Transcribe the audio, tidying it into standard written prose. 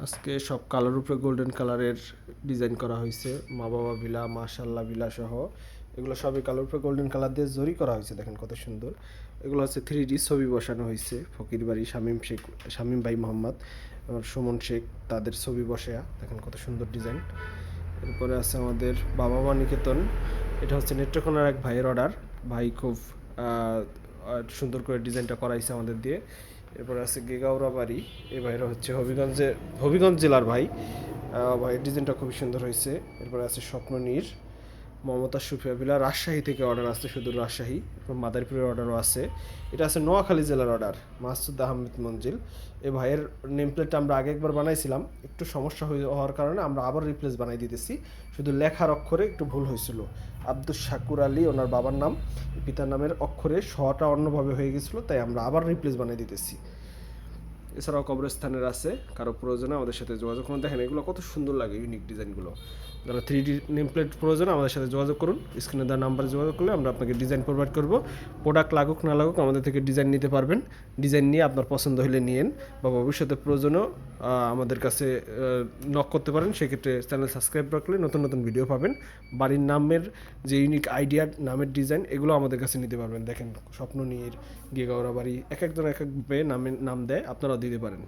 আজকে সব কালার উপরে গোল্ডেন কালারের ডিজাইন করা হয়েছে। মা বাবা ভিলা, মাশাল্লাহ ভিলা সহ এগুলো সবই কালার উপরে গোল্ডেন কালার দিয়ে জরি করা হয়েছে। দেখেন কত সুন্দর। এগুলো হচ্ছে 3D ছবি বসানো হয়েছে। ফকির বাড়ি শামীম শেখ, শামীম ভাই মোহাম্মদ, সুমন শেখ, তাদের ছবি বসেয়া দেখেন কত সুন্দর ডিজাইন। এরপরে আছে আমাদের বাবা মা নিকেতন। এটা হচ্ছে নেত্রকোনার এক ভাইয়ের অর্ডার। ভাই খুব সুন্দর করে ডিজাইনটা করাইছে আমাদের দিয়ে। এরপরে আছে গেগাউড়া বাড়ি। এই ভাইরা হচ্ছে হবিগঞ্জ জেলার ভাই। ভাইয়ের ডিজাইনটা খুবই সুন্দর হয়েছে। এরপরে আছে স্বপ্ননীর, মমতা সুফিয়া ভিলা, রাজশাহী থেকে অর্ডার আসছে, শুধু রাজশাহী। এরপর মাদারীপুরের অর্ডারও আছে। এটা আছে নোয়াখালী জেলার অর্ডার, মাসুদ আহমেদ মঞ্জিল। এই ভাইয়ের নেম প্লেটটা আমরা আগে একবার বানাইছিলাম, একটু সমস্যা হওয়ার কারণে আমরা আবার রিপ্লেস বানাই দিতেছি। শুধু লেখার অক্ষরে একটু ভুল হয়েছিল। আব্দুল শাকুর আলী ওনার বাবার নাম, পিতার নামের অক্ষরে শটা অন্যভাবে হয়ে গেছিলো, তাই আমরা আবার রিপ্লেস বানিয়ে দিতেছি। এছাড়াও কবরস্থানের আছে, কারো প্রয়োজনে আমাদের সাথে যোগাযোগ করুন। দেখেন এগুলো কত সুন্দর লাগে, ইউনিক ডিজাইনগুলো। যারা 3D নেম প্লেট প্রয়োজন আমাদের সাথে যোগাযোগ করুন। স্ক্রিনে দেওয়া নাম্বারে যোগাযোগ করলে আমরা আপনাকে ডিজাইন প্রোভাইড করব। প্রোডাক্ট লাগুক না লাগুক আমাদের থেকে ডিজাইন নিতে পারবেন। ডিজাইন নিয়ে আপনার পছন্দ হলে নিয়েন, বা ভবিষ্যতে প্রয়োজনও আমাদের কাছে নক করতে পারেন। সেক্ষেত্রে চ্যানেল সাবস্ক্রাইব রাখলে নতুন নতুন ভিডিও পাবেন। বাড়ির নামের যে ইউনিক আইডিয়া, নামের ডিজাইন, এগুলো আমাদের কাছে নিতে পারবেন। দেখেন স্বপ্ননীর, গেগাউড়া বাড়ি, এক একজন এক এক নাম দেয়, আপনারাও দিতে পারেন।